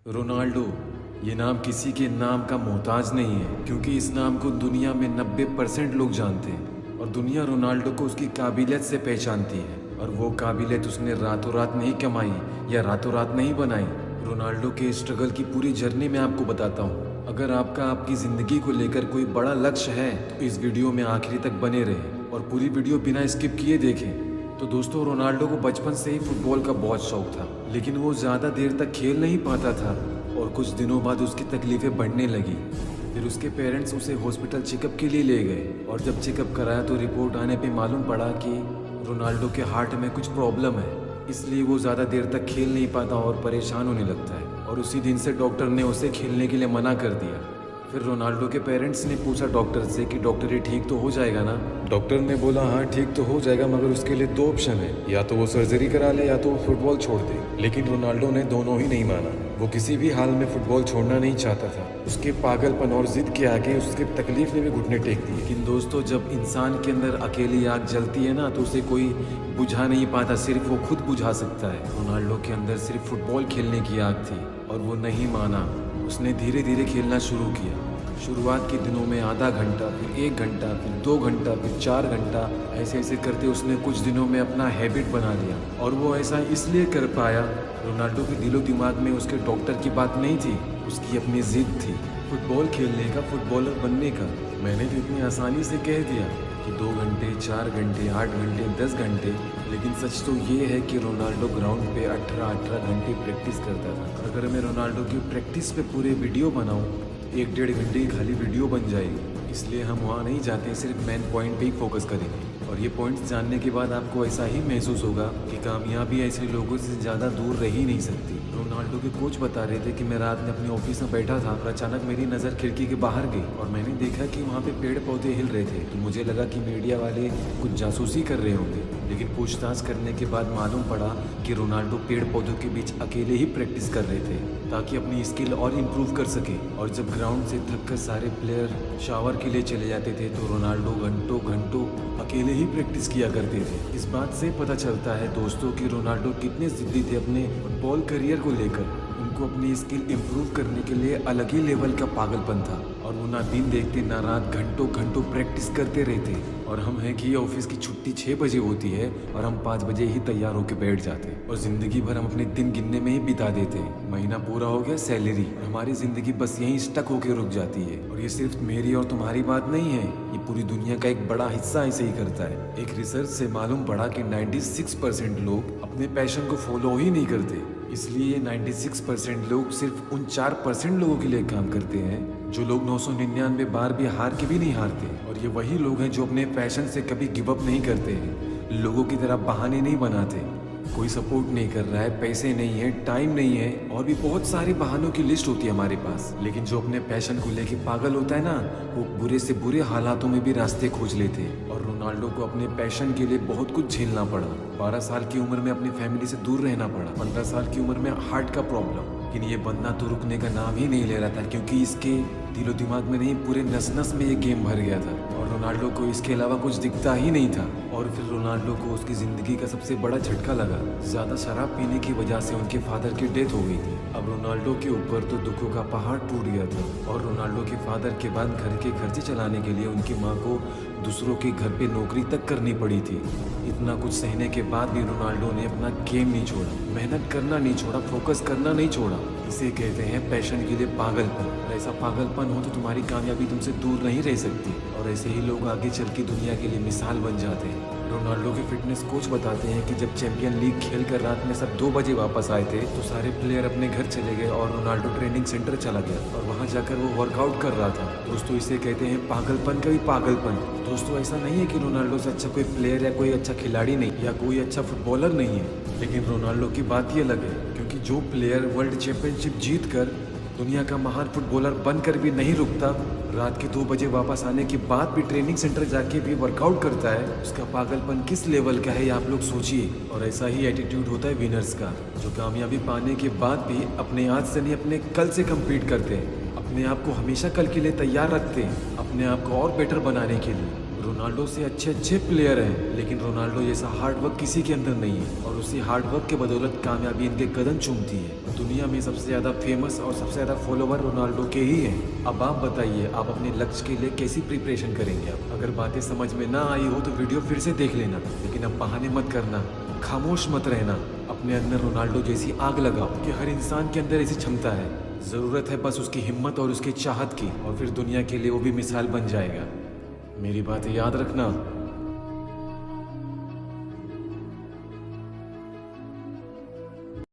Ronaldo ये नाम किसी के नाम का मोहताज नहीं है, क्योंकि इस नाम को दुनिया में 90% लोग जानते हैं और दुनिया रोनाल्डो को उसकी काबिलियत से पहचानती है। और वो काबिलियत उसने रातों रात नहीं कमाई या रातों रात नहीं बनाई। रोनाल्डो के स्ट्रगल की पूरी जर्नी मैं आपको बताता हूँ। अगर आपका आपकी ज़िंदगी को लेकर कोई बड़ा लक्ष्य है तो इस वीडियो में आखिरी तक बने रहें और पूरी वीडियो बिना स्किप किए देखें। तो दोस्तों, रोनाल्डो को बचपन से ही फुटबॉल का बहुत शौक था, लेकिन वो ज़्यादा देर तक खेल नहीं पाता था और कुछ दिनों बाद उसकी तकलीफ़ें बढ़ने लगी। फिर उसके पेरेंट्स उसे हॉस्पिटल चेकअप के लिए ले गए और जब चेकअप कराया तो रिपोर्ट आने पे मालूम पड़ा कि रोनाल्डो के हार्ट में कुछ प्रॉब्लम है, इसलिए वो ज़्यादा देर तक खेल नहीं पाता और परेशान होने लगता है। और उसी दिन से डॉक्टर ने उसे खेलने के लिए मना कर दिया। फिर रोनाल्डो के पेरेंट्स ने पूछा डॉक्टर से कि डॉक्टर ये ठीक तो हो जाएगा ना। डॉक्टर ने बोला हाँ ठीक तो हो जाएगा, मगर उसके लिए दो ऑप्शन है, या तो वो सर्जरी करा ले या तो वो फुटबॉल छोड़ दे। लेकिन रोनाल्डो ने दोनों ही नहीं माना। वो किसी भी हाल में फुटबॉल छोड़ना नहीं चाहता था। उसके पागलपन और जिद के आगे उसके तकलीफ ने भी घुटने टेक दिए। लेकिन दोस्तों, जब इंसान के अंदर अकेली आग जलती है ना तो उसे कोई बुझा नहीं पाता, सिर्फ वो खुद बुझा सकता है। रोनाल्डो के अंदर सिर्फ फुटबॉल खेलने की आग थी और वो नहीं माना। उसने धीरे धीरे खेलना शुरू किया। शुरुआत के दिनों में आधा घंटा, फिर 1 घंटा, फिर 2 घंटा, फिर 4 घंटा, ऐसे ऐसे करते उसने कुछ दिनों में अपना हैबिट बना लिया। और वो ऐसा इसलिए कर पाया, रोनाल्डो के दिलो दिमाग में उसके डॉक्टर की बात नहीं थी, उसकी अपनी जिद थी फुटबॉल खेलने का, फुटबॉलर बनने का। मैंने तो इतनी आसानी से कह दिया कि 2 घंटे, 4 घंटे, 8 घंटे, 10 घंटे, लेकिन सच तो ये है कि रोनाल्डो ग्राउंड पे 18 घंटे प्रैक्टिस करता था। अगर मैं रोनाल्डो की प्रैक्टिस पे पूरे वीडियो बनाऊँ 1-1.5 घंटे की खाली वीडियो बन जाएगी, इसलिए हम वहाँ नहीं जाते, सिर्फ मेन पॉइंट पे ही फोकस करेंगे। और ये पॉइंट्स जानने के बाद आपको ऐसा ही महसूस होगा कि कामयाबी ऐसे लोगों से ज़्यादा दूर रह ही नहीं सकती। रोनाल्डो के कोच बता रहे थे कि मैं रात में अपने ऑफिस में बैठा था और अचानक मेरी नज़र खिड़की के बाहर गई और मैंने देखा कि वहाँ पे पेड़ पौधे हिल रहे थे। तो मुझे लगा कि मीडिया वाले कुछ जासूसी कर रहे होंगे, लेकिन पूछताछ करने के बाद मालूम पड़ा कि रोनाल्डो पेड़ पौधों के बीच अकेले ही प्रैक्टिस कर रहे थे ताकि अपनी स्किल और इम्प्रूव कर सके। और जब ग्राउंड से थक कर सारे प्लेयर शावर के लिए चले जाते थे तो रोनाल्डो घंटों घंटों अकेले ही प्रैक्टिस किया करते थे। इस बात से पता चलता है दोस्तों कि रोनाल्डो कितने जिद्दी थे अपने फुटबॉल करियर को लेकर। उनको अपनी स्किल इम्प्रूव करने के लिए अलग ही लेवल का पागलपन था और वो ना दिन देखते ना रात घंटों घंटों प्रैक्टिस करते रहते। और हम हैं कि ऑफिस की छुट्टी 6 बजे होती है और हम 5 बजे ही तैयार होकर बैठ जाते और ज़िंदगी भर हम अपने दिन गिनने में ही बिता देते हैं। महीना पूरा हो गया, सैलरी, हमारी ज़िंदगी बस यहीं स्टक होकर रुक जाती है। और ये सिर्फ मेरी और तुम्हारी बात नहीं है, ये पूरी दुनिया का एक बड़ा हिस्सा ऐसे ही करता है। एक रिसर्च से मालूम पड़ा कि 96% लोग अपने पैशन को फॉलो ही नहीं करते, इसलिए 96% लोग सिर्फ उन 4% लोगों के लिए काम करते हैं जो लोग 999 बार भी हार के भी नहीं हारते। और ये वही लोग हैं जो अपने पैशन से कभी गिव अप नहीं करते हैं, लोगों की तरह बहाने नहीं बनाते। कोई सपोर्ट नहीं कर रहा है, पैसे नहीं है, टाइम नहीं है, और भी बहुत सारे बहानों की लिस्ट होती है हमारे पास। लेकिन जो अपने पैशन को लेके पागल होता है ना, वो बुरे से बुरे हालातों में भी रास्ते खोज लेते हैं। और रोनाल्डो को अपने पैशन के लिए बहुत कुछ झेलना पड़ा। 12 साल की उम्र में अपनी फैमिली से दूर रहना पड़ा। 15 साल की उम्र में हार्ट का प्रॉब्लम। लेकिन ये बंदा तो रुकने का नाम ही नहीं ले रहा था, क्योंकि इसके दिलो दिमाग में नहीं, पूरे नस नस में ये गेम भर गया था और रोनाल्डो को इसके अलावा कुछ दिखता ही नहीं था। और फिर रोनाल्डो को उसकी ज़िंदगी का सबसे बड़ा झटका लगा। ज़्यादा शराब पीने की वजह से उनके फादर की डेथ हो गई थी। अब रोनाल्डो के ऊपर तो दुखों का पहाड़ टूट गया था और रोनाल्डो के फादर के बाद घर के खर्चे चलाने के लिए उनकी माँ को दूसरों के घर पे नौकरी तक करनी पड़ी थी। इतना कुछ सहने के बाद भी रोनाल्डो ने अपना गेम नहीं छोड़ा, मेहनत करना नहीं छोड़ा, फोकस करना नहीं छोड़ा। इसे कहते हैं पैशन के लिए पागलपन। और ऐसा पागलपन हो तो तुम्हारी कामयाबी तुमसे दूर नहीं रह सकती। और ऐसे ही लोग आगे चल के दुनिया के लिए मिसाल बन जाते हैं। रोनाल्डो के फिटनेस कोच बताते हैं कि जब चैंपियन लीग खेलकर रात में सब 2 बजे वापस आए थे तो सारे प्लेयर अपने घर चले गए और रोनाल्डो ट्रेनिंग सेंटर चला गया और वहां जाकर वो वर्कआउट कर रहा था। दोस्तों, इसे कहते हैं पागलपन का भी पागलपन। दोस्तों, ऐसा नहीं है कि रोनाल्डो से अच्छा कोई प्लेयर या कोई अच्छा खिलाड़ी नहीं या कोई अच्छा फुटबॉलर नहीं है, लेकिन रोनाल्डो की बात ही अलग है, क्योंकि जो प्लेयर वर्ल्ड चैंपियनशिप जीत कर दुनिया का महान फुटबॉलर बनकर भी नहीं रुकता, रात के 2 बजे वापस आने के बाद भी ट्रेनिंग सेंटर जाके भी वर्कआउट करता है, उसका पागलपन किस लेवल का है ये आप लोग सोचिए। और ऐसा ही एटीट्यूड होता है विनर्स का, जो कामयाबी पाने के बाद भी अपने आज से नहीं अपने कल से कम्पीट करते हैं, अपने आप को हमेशा कल के लिए तैयार रखते हैं, अपने आप को और बेटर बनाने के लिए। रोनाल्डो से अच्छे अच्छे प्लेयर हैं, लेकिन रोनाल्डो जैसा हार्ड वर्क किसी के अंदर नहीं है और उसी हार्ड वर्क के बदौलत कामयाबी इनके कदम चूमती है। दुनिया में सबसे ज़्यादा फेमस और सबसे ज़्यादा फॉलोवर रोनाल्डो के ही हैं। अब आप बताइए, आप अपने लक्ष्य के लिए कैसी प्रिपरेशन करेंगे? अब अगर बातें समझ में ना आई हो तो वीडियो फिर से देख लेना, लेकिन अब बहाने मत करना, खामोश मत रहना। अपने अंदर रोनाल्डो जैसी आग लगाओ कि हर इंसान के अंदर ऐसी क्षमता है। ज़रूरत है बस उसकी हिम्मत और उसकी चाहत की, और फिर दुनिया के लिए वो भी मिसाल बन जाएगा। मेरी बातें याद रखना।